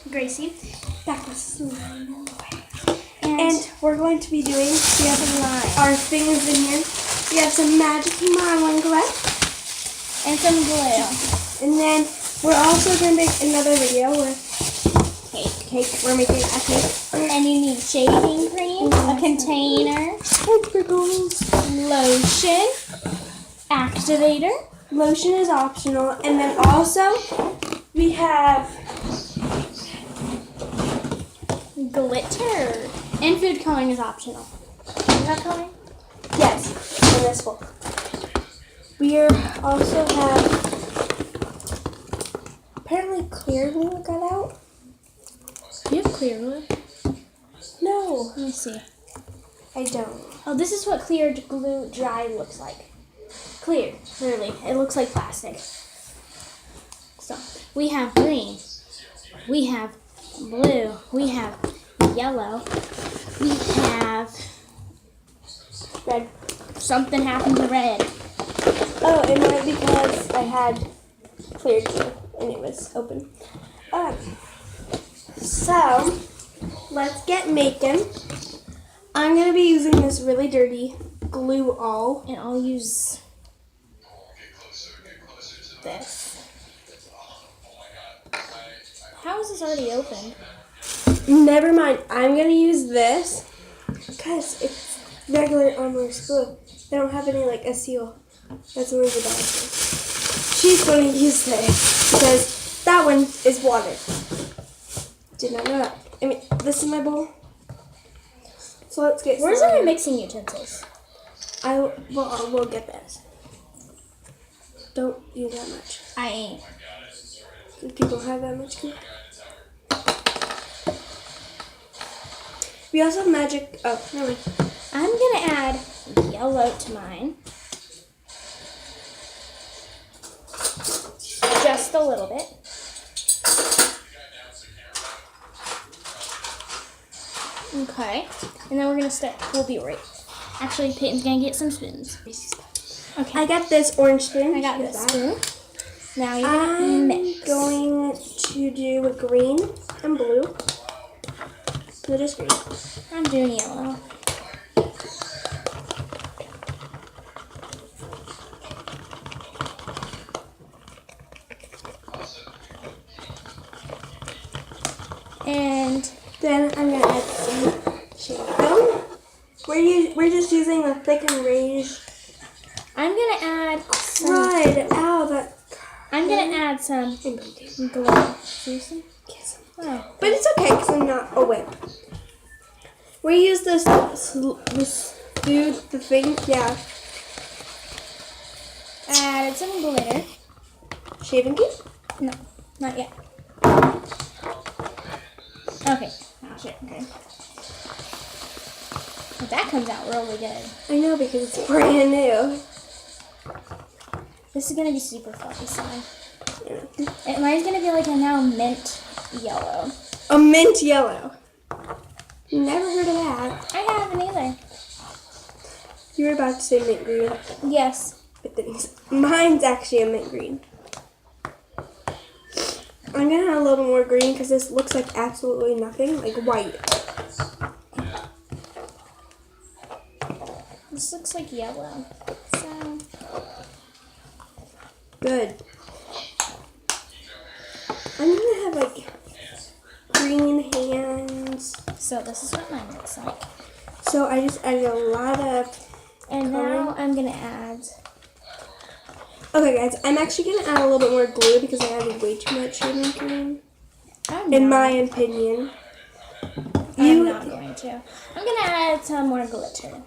Gracie. Back with and we're going to be doing, we have our things in here. We have some magic marmalade and some glue. And then we're also going to make another video with cake. We're making a cake. And you need shaving cream, a container, lotion, activator. Lotion is optional. And then also we have glitter. And food coloring is optional. Is that coloring? Yes, in this book. We also have apparently clear glue got out. Do you have clear glue? No. Let me see. I don't. Oh, this is what clear glue dry looks like. Clear, literally. It looks like plastic. So, we have green. We have blue. We have yellow. We have Red. Something happened to red. Oh, it might be because I had clear glue and it was open. So, let's get making. I'm going to be using this really dirty glue all. And I'll use this. How is this already open? Never mind. I'm going to use this because it's regular armor's glue. They don't have any like a seal. That's only the bad thing. She's going to use this because that one is water. Did not know that. I mean, this is my bowl. So let's get Where's started. our mixing utensils? We'll get this. Don't use that much. I ain't. People have that much glue. We also have magic. Oh, never mind. I'm going to add yellow to mine. Just a little bit. Okay. And then we're going to start. We'll be right. Actually, Peyton's going to get some spoons. Okay. I got this orange spoon. I got this spoon. Now you're I'm mix. going to do a green and blue. So just green. I'm doing yellow. And then I'm gonna add some shape. We're just using a thick and range. I'm gonna add some. Right. Ow, that. I'm gonna add some glue. Seriously? Yes. Oh. But it's okay because I'm not a whip. We use this dude, the thing, yeah. Added some glitter. Shaving cream? No, not yet. Okay. Oh, shit. Okay. But that comes out really good. I know because it's brand new. This is gonna be super fluffy slime. Mine's gonna be like a now mint yellow. A mint yellow. Never heard of that. I haven't either. You were about to say mint green. Yes. But then mine's actually a mint green. I'm gonna add a little more green because this looks like absolutely nothing, like white. This looks like yellow. So good. I'm gonna have like green hands. So this is what mine looks like. So I just added a lot of. And now I'm gonna add. Okay, guys, I'm actually gonna add a little bit more glue because I added way too much shaving cream. I'm In not. my opinion. I'm not going to. I'm gonna add some more glitter.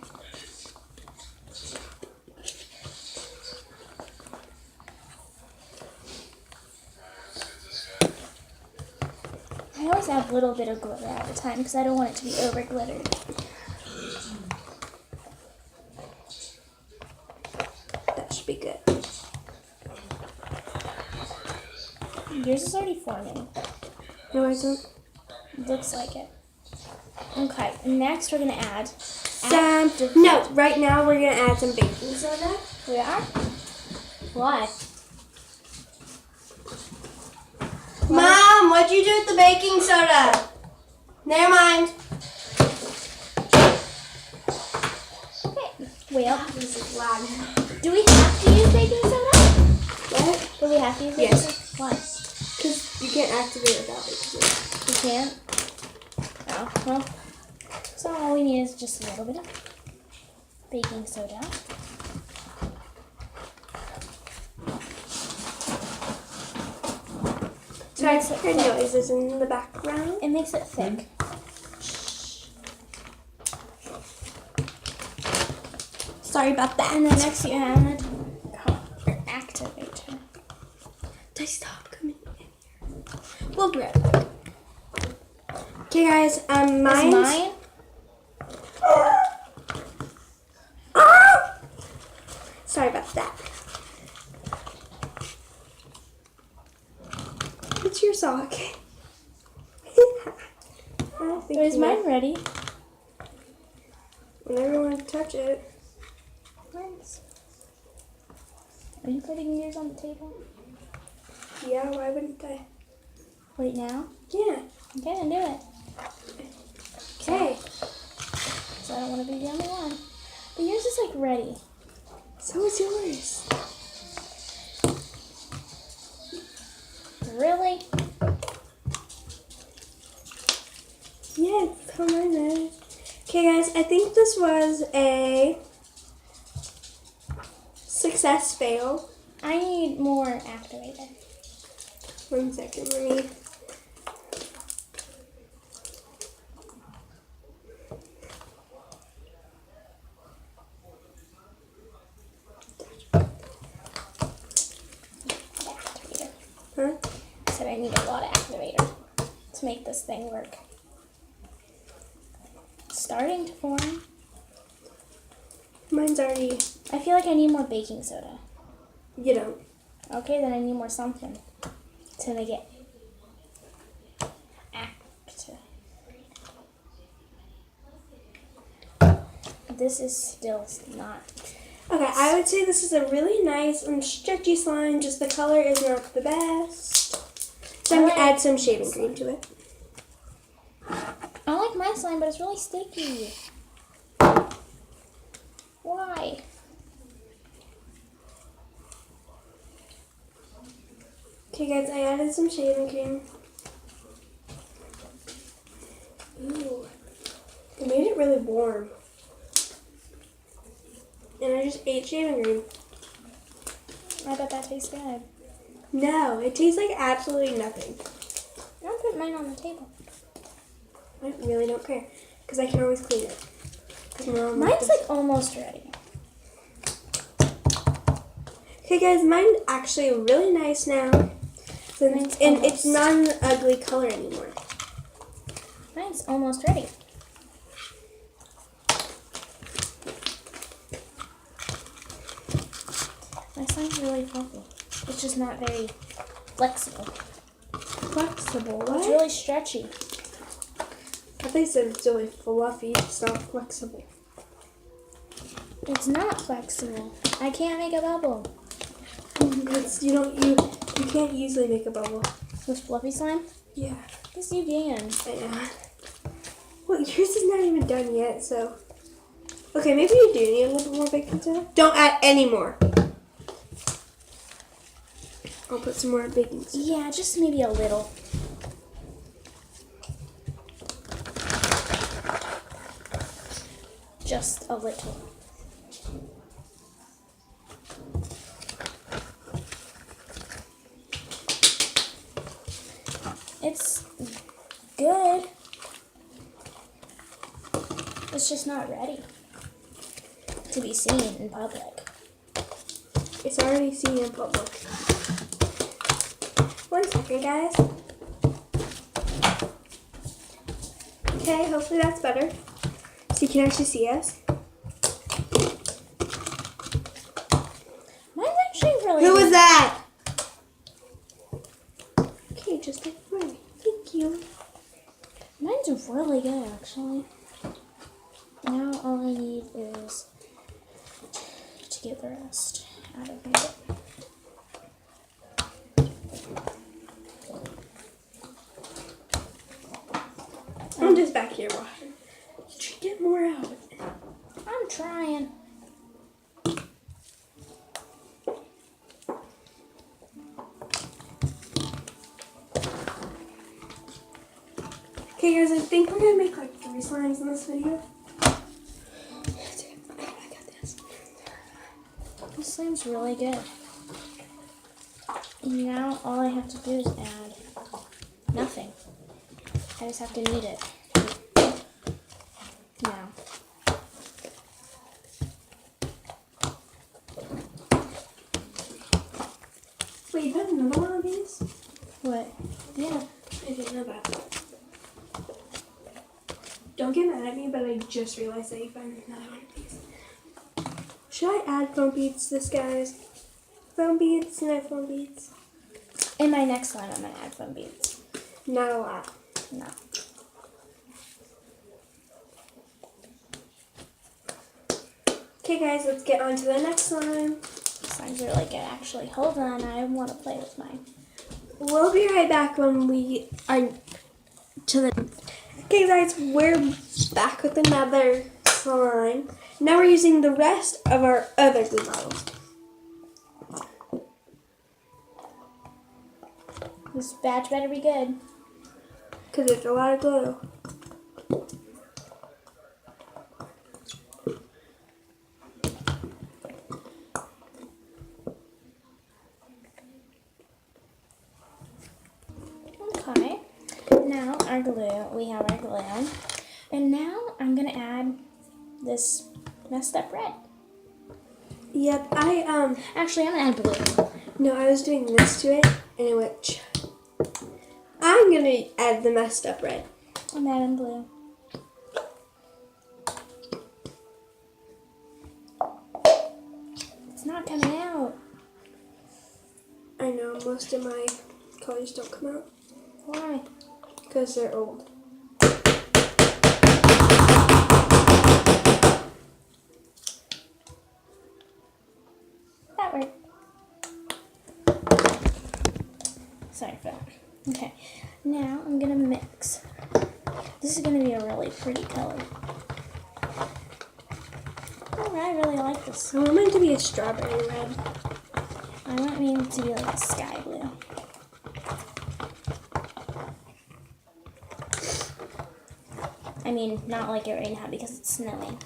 I always add a little bit of glitter at a time because I don't want it to be over glittered. That should be good. Yours is already forming. No, I don't. Looks like it. Okay, next we're gonna add No, right now we're gonna add some baking soda. We are? Why? Mom, Mom, what'd you do with the baking soda? Never mind. Okay. Well, This is loud. do we have to use baking soda? What? Do we have to use baking Yes. soda? Why? Because you can't activate without baking soda. We can't? Oh, well. So all we need is just a little bit of baking soda. So I heard noises in the background. It makes it thick. Sorry about that. And then next you add your activator. Did I stop coming in here? We'll be right back. Okay, guys. Mine's... Mine? Sorry about that. It's your sock. I think Is you mine know. ready? Whenever you want to touch it. Mine's. Are you putting yours on the table? Yeah, why wouldn't I? Right now? Yeah. Okay, then do it. Okay. So I don't want to be the only one. But yours is like ready. So is yours. Really? Yeah, it's how mine is. Okay, guys, I think this was a success fail. I need more activator. 1 second, let me. Activator. Huh? I said I need a lot of activator to make this thing work. It's starting to form. Mine's already. I feel like I need more baking soda. You don't. Okay, then I need more something to make it active. This is still not. Okay, I would say this is a really nice and stretchy slime, just the color is not the best. So I'm going to add some shaving cream to it. I like my slime, but it's really sticky. Why? Okay guys, I added some shaving cream. Ooh, it made it really warm. And I just ate shaving cream. I bet that tastes good. No, it tastes like absolutely nothing. I'll put mine on the table. I really don't care, because I can always clean it. Mine's like almost ready. Okay guys, mine's actually really nice now. Mine's And it's almost. not an ugly color anymore. Mine's almost ready. My slime's really fluffy. It's just not very flexible. Flexible, It's what? really stretchy. I think it's really fluffy, it's not flexible. It's not flexible. I can't make a bubble. You can't easily make a bubble. With fluffy slime? Yeah, Yes, you can. I know. Well, yours is not even done yet, so. Okay, maybe you do need a little bit more baking soda. Don't add any more. I'll put some more baking soda. Yeah, just maybe a little. Just a little. It's good. It's just not ready to be seen in public. It's already seen in public. 1 second, guys. Okay, hopefully that's better. So you can actually see us. Mine's actually really Who was good. that? Okay, just take it away. Thank you. Mine's really good, actually. Now all I need is to get the rest out of it. I'm just back here watching. You should get more out. I'm trying. Okay, guys, I think we're gonna make like 3 slimes in this video. I got this. This slime's really good. Now all I have to do is add nothing. I just have to knead it. Now. Wait, you have another one of these? What? Yeah. I didn't know that. Don't get mad at me, but I just realized that you found another one of these. Should I add foam beads to this, guys? Foam beads? No foam beads. In my next slime, I'm gonna add foam beads. Not a lot. No. Okay, guys, let's get on to the next slime. Slime's really good, actually. Hold on, I want to play with mine. We'll be right back when we are to the... Okay, guys, we're back with another slime. Now we're using the rest of our other glue bottles. This batch better be good. Because there's a lot of glue. Okay. Now our glue, we have our glue. And now I'm going to add this messed up red. Yep, Actually, I'm going to add blue. no, I was doing this to it, and it went... I'm going to add the messed up red. I'm adding blue. It's not coming out. I know, most of my colors don't come out. Why? Because they're old. That worked. Sorry for that. Okay, now I'm gonna mix. This is gonna be a really pretty color. Oh, I really like this. I want mine to be a strawberry red. I want mine to be like a sky blue. I mean, not like it right now because it's snowing.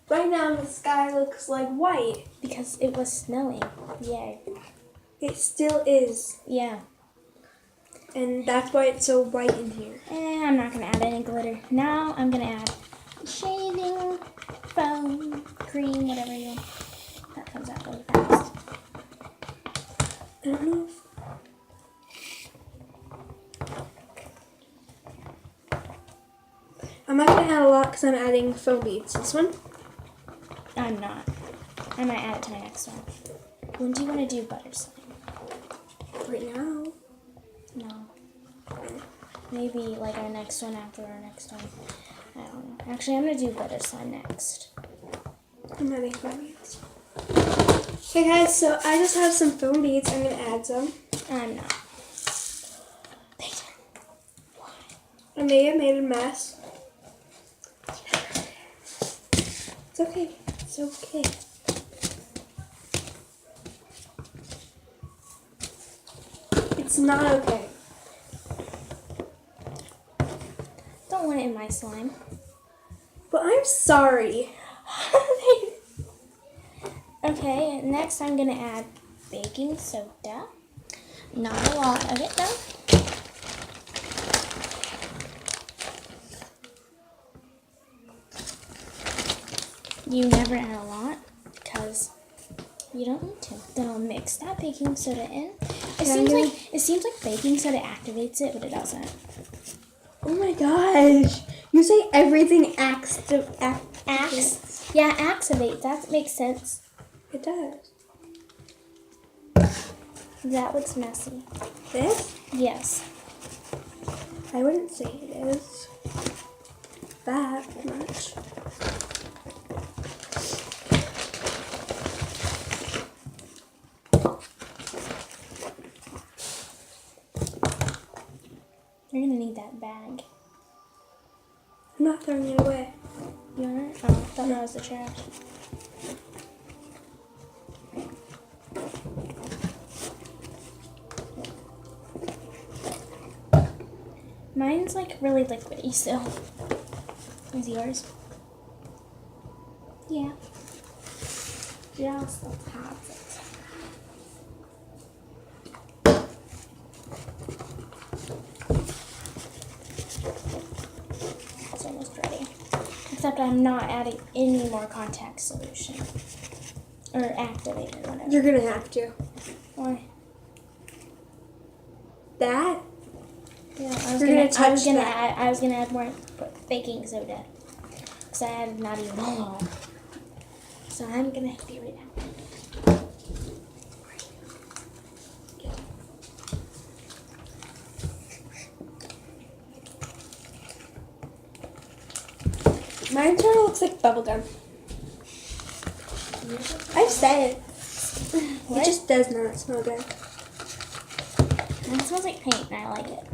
Right now the sky looks like white. Because it was snowing. Yay. It still is. Yeah. And that's why it's so white in here. I'm not gonna add any glitter. Now I'm gonna add shading, foam, cream, whatever you want. That comes out really fast. I don't know if... I'm not going to add a lot because I'm adding foam beads. This one? I'm not. I might add it to my next one. When do you want to do butter slime? Right now. No. Maybe like our next one after our next one. I don't know. Actually, I'm going to do butter slime next. I'm adding foam beads. Okay guys, so I just have some foam beads. I'm going to add some. I'm not. Payton. Why? I may have made a mess. It's okay. It's okay. It's not okay. Don't want it in my slime. But I'm sorry. Okay, next I'm going to add baking soda. Not a lot of it though. You never add a lot because you don't need to. Then I'll mix that baking soda in. It seems like baking soda activates it, but it doesn't. Oh my gosh. You say everything acts. Yeah, activate. That makes sense. It does. That looks messy. This? Yes. I wouldn't say it is that much. You're gonna need that bag. I'm not throwing it away. You alright? Oh, I thought that was the trash. Mine's like really liquidy still. Is yours? Yeah. Just a tad bit. It's almost ready. Except I'm not adding any more contact solution. Or activator, whatever. You're gonna have to. Why? That? Yeah, I was gonna add more baking soda. Because I added not even all. So I'm gonna be right now. Mine sort of looks like bubblegum. I've said it. What? It just does not smell good. Mine smells like paint and I like it.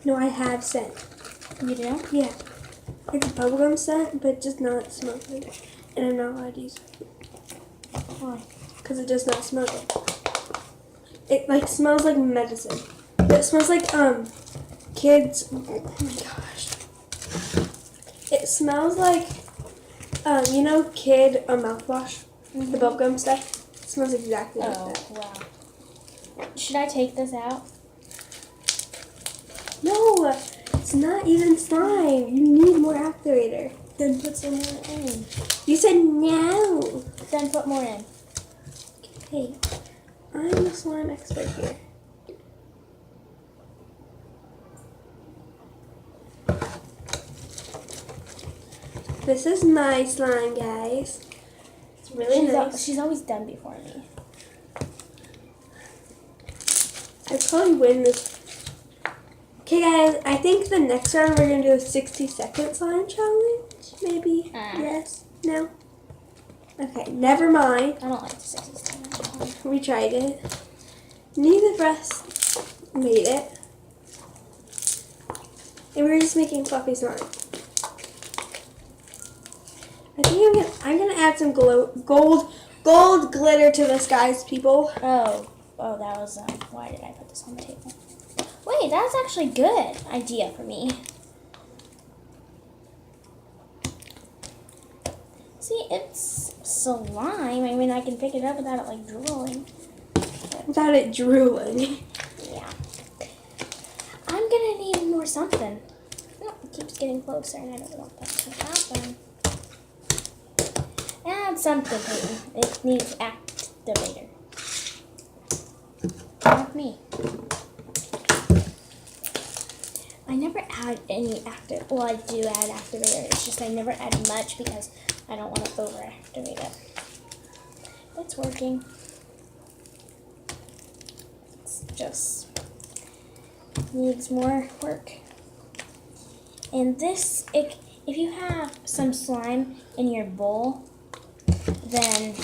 No, I have scent. You do? Yeah. It's a bubblegum scent, but it does not smell good. And I'm not allowed to use it. Why? Because it does not smell good. It like smells like medicine. It smells like kids. Oh my gosh. It smells like you know, kid mouthwash, the bubblegum stuff. It smells exactly like that. Wow. Should I take this out? No, it's not even slime. You need more activator. Then put some more in. You said no. Then put more in. Hey, I'm the slime expert here. This is my slime, guys. It's really nice. She's always done before me. I probably win this. Okay, guys, I think the next round we're going to do a 60-second slime challenge. Maybe? Yes? No? Okay, never mind. I don't like the 60s. We tried it. Neither of us made it. And we were just making fluffy slime. I think I'm gonna add some gold glitter to this, guys, people. Oh, that was why did I put this on the table? Wait, that's actually a good idea for me. See, it's slime. I mean, I can pick it up without it like drooling. Without it drooling. Yeah. I'm gonna need more something. Oh, it keeps getting closer, and I don't want that to happen. Add something, Peyton. It needs activator. Not me. I never add any well, I do add activator. It's just I never add much because I don't want to over-activate it. It's working. It's just needs more work. And this, if you have some slime in your bowl, then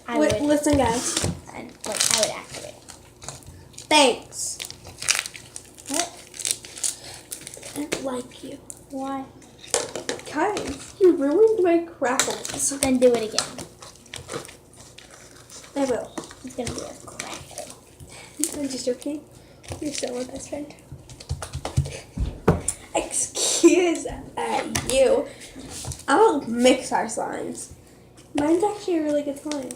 I would listen, guys. I would activate. Thanks. What? I don't like you. Why? Guys, you ruined my crackles. Then do it again. I will. It's gonna be a crackle. I'm just joking. You're still my best friend. Excuse you. I'll mix our slimes. Mine's actually a really good slime.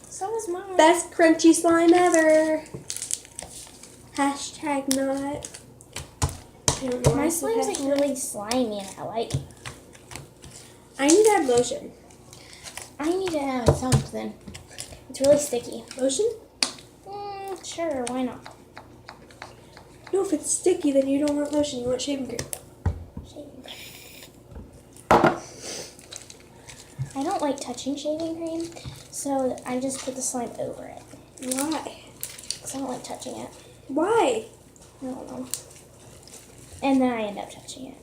So is mine. Best crunchy slime ever. Hashtag not. I don't know My why slime's like hashtag. really slimy and I like it. I need to add lotion. I need to add something. It's really sticky. Lotion? Sure, why not? No, if it's sticky, then you don't want lotion. You want shaving cream. Shaving cream. I don't like touching shaving cream, so I just put the slime over it. Why? Because I don't like touching it. Why? I don't know. And then I end up touching it.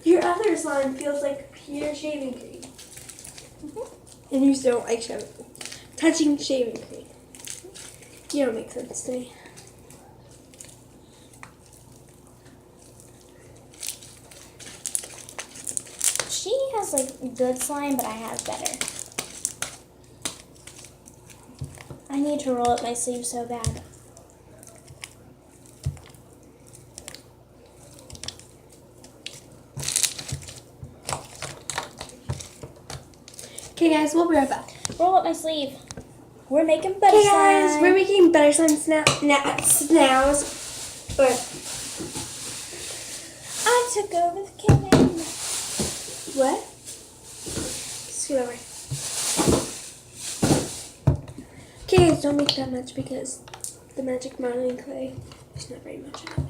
Your other slime feels like pure shaving cream. And you still don't like touching shaving cream. You don't make sense to me. looks like good slime, but I have better. I need to roll up my sleeve so bad. Okay, guys, we'll be right back. Roll up my sleeve. We're making better Okay, slime. guys, we're making better slime snaps. But I took over the kitchen. what? Scoot over. Okay, guys, don't make that much because the magic modeling clay, there's not very much of it.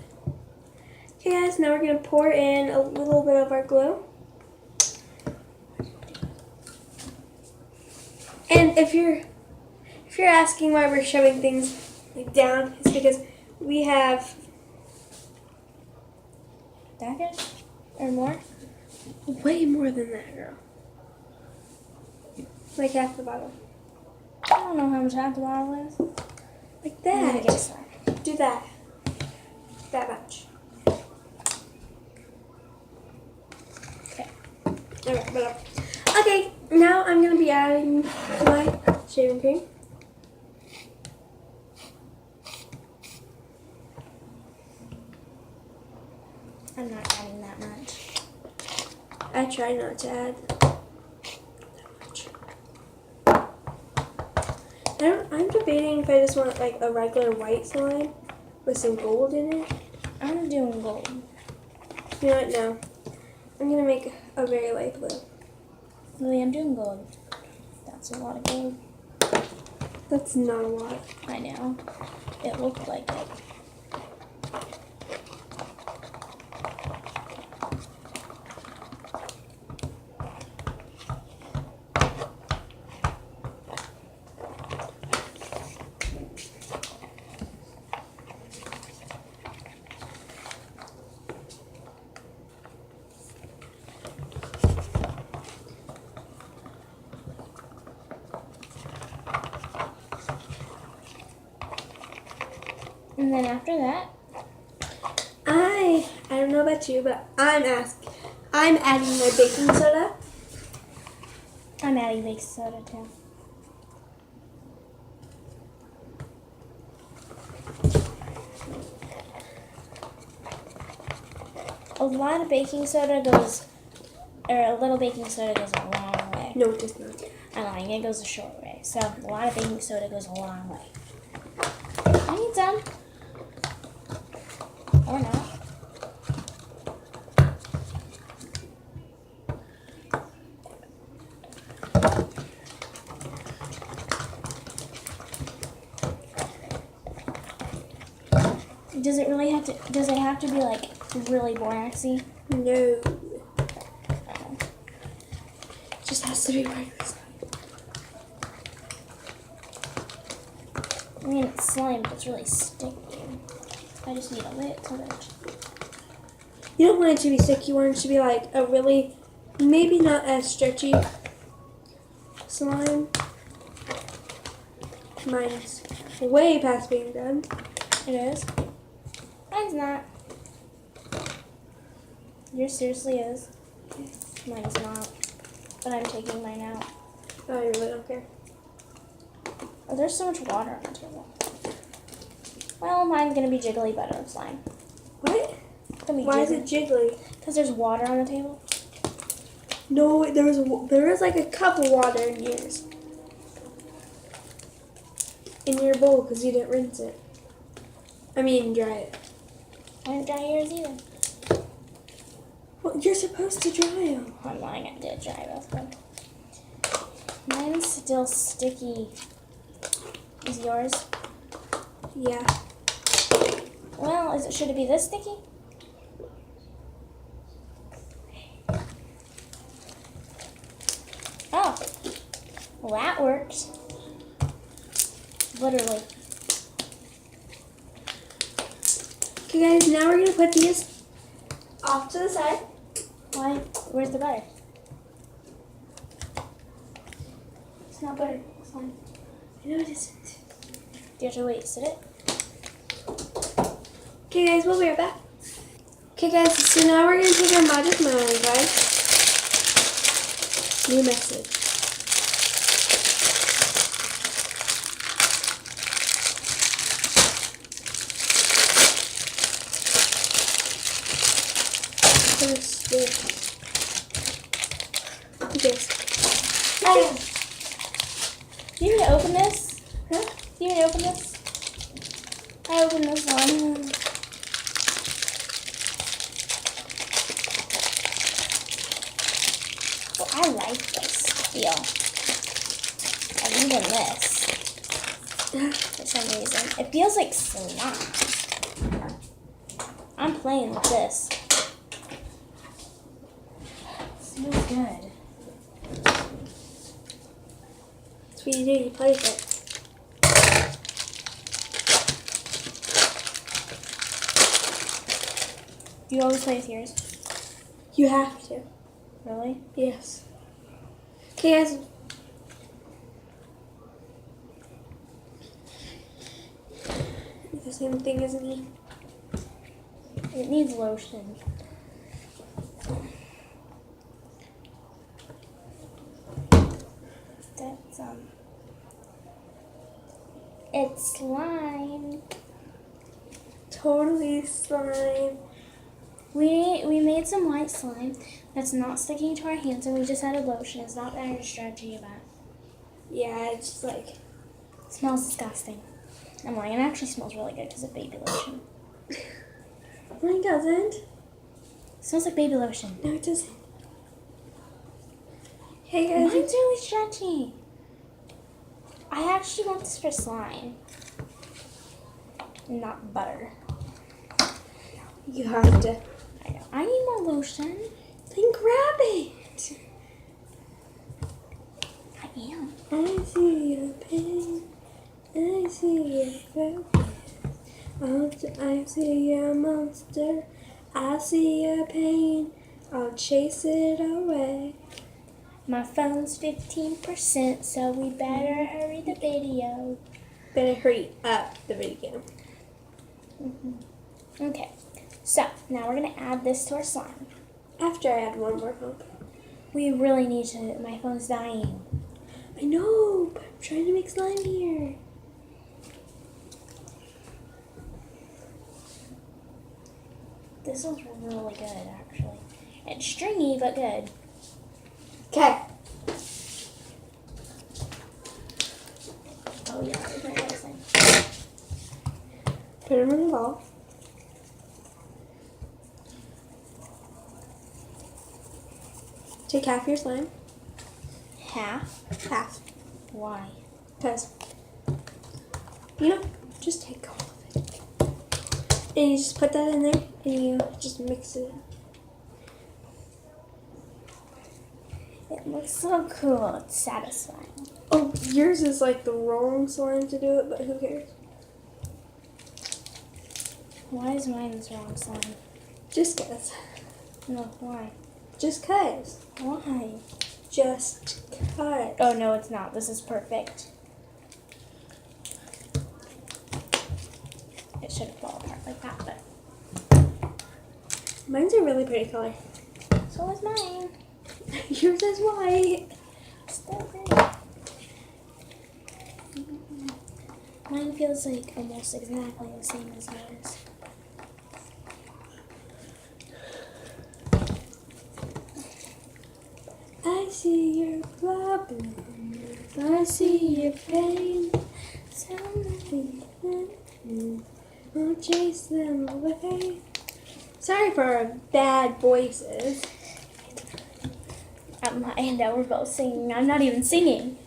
Okay, guys, now we're gonna pour in a little bit of our glue. And if you're asking why we're shoving things like down, it's because we have That good? Or more? way more than that, girl. Like half the bottle. I don't know how much half the bottle is. Like I'm gonna that. get some. Do that. That much. Okay. Alright, whatever. Okay, now I'm gonna be adding my shaving cream. I'm not adding that much. I try not to add that much. I'm debating if I just want like a regular white slime with some gold in it. I'm doing gold. You know what? No. I'm gonna make a very light blue. Really, I'm doing gold. That's a lot of gold. That's not a lot. I know. It looked like it. And then after that, I don't know about you, but I'm adding my baking soda. I'm adding baking soda too. A lot of baking soda goes, or a little baking soda goes a long way. No, it does not. I'm lying, it goes a short way. So a lot of baking soda goes a long way. I need some. Or not. Does it really have to, does it have to be like really boraxy? No. Oh. It just has to be regular slime. I mean, it's slime, but it's really sticky. I just need a little bit. You don't want it to be sticky. You want it to be like a really, maybe not as stretchy slime. Mine's way past being done. It is? Mine's not. Yours seriously is. Mine's not. But I'm taking mine out. Oh, you really don't care? Oh, there's so much water on the table. Well, mine's gonna be jiggly better slime. What? Gonna be Why is it jiggly? Because there's water on the table. No, there was like a cup of water in yours. In your bowl because you didn't rinse it. I mean, dry it. I didn't dry yours either. Well, you're supposed to dry them. I'm lying, I did dry both of them. Mine's still sticky. Is yours? Yeah. Well, should it be this sticky? Oh. Well, that works. Literally. Okay, guys, now we're going to put these off to the side. Why? Where's the butter? It's not butter. It's fine. I know it isn't. Do you have to wait, sit it? Okay, guys, we'll be right back. Okay, guys, so now we're going to take our magic melon, guys. New message. What's this? Do you want to open this? Huh? Do you want to open this? I opened this one. Well, I like this feel. And even this. For some reason. It feels like slime. I'm playing with this. It smells good. That's what you do, you play with it. Do you always play with yours? You have to. Really? Yes. Okay, guys. The same thing as me. It needs lotion. That's it's slime. Totally slime. We made some white slime that's not sticking to our hands, and we just added lotion. It's not very stretchy, but Yeah, it's just like. it smells disgusting. I'm lying. It actually smells really good because of baby lotion. Mine doesn't. It smells like baby lotion. No, it doesn't. Hey guys. Mine's really stretchy. I actually want this for slime, not butter. You have to. I know. I need more lotion. Then grab it. I am. I see your pain. I see your focus. I see your monster. I see your pain. I'll chase it away. My phone's 15%, so we better hurry the video. Better hurry up the video. Okay, so now we're gonna add this to our slime. After I add one more pump. We really need to. My phone's dying. I know, but I'm trying to make slime here. This one's really good, actually. It's stringy, but good. Okay. Oh yeah, it's my next thing. Put them in the bowl. Take half your slime. Half? Half. Why? Because, you know, just take all of it. And you just put that in there and you just mix it. It looks so cool. It's satisfying. Oh, yours is like the wrong slime to do it, but who cares? Why is mine this wrong slime? Just cause. No, why? Just cause. Why? Just cause. Oh no, it's not. This is perfect. It shouldn't fall apart like that, but Mine's a really pretty color. so is mine. Yours is white. Still great. Mine feels like almost exactly the same as yours. I see your problem. I see your pain. Tell me. I'll chase them away. Sorry for our bad voices. I know we're both singing. I'm not even singing.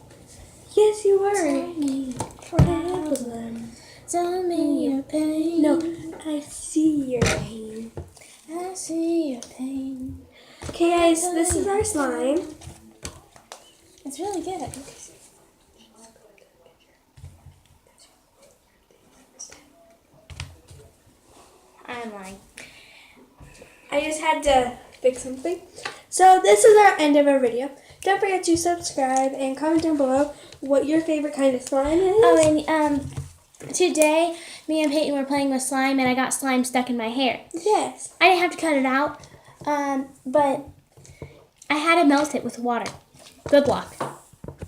Yes, you were. Tell me problem. Tell me your pain. No, I see your pain. I see your pain. Okay, guys, this is our slime. It's really good. I'm lying. I just had to fix something. So this is our end of our video. Don't forget to subscribe and comment down below what your favorite kind of slime is. Oh, and today me and Peyton were playing with slime, and I got slime stuck in my hair. Yes. I didn't have to cut it out, but I had to melt it with water. Good luck.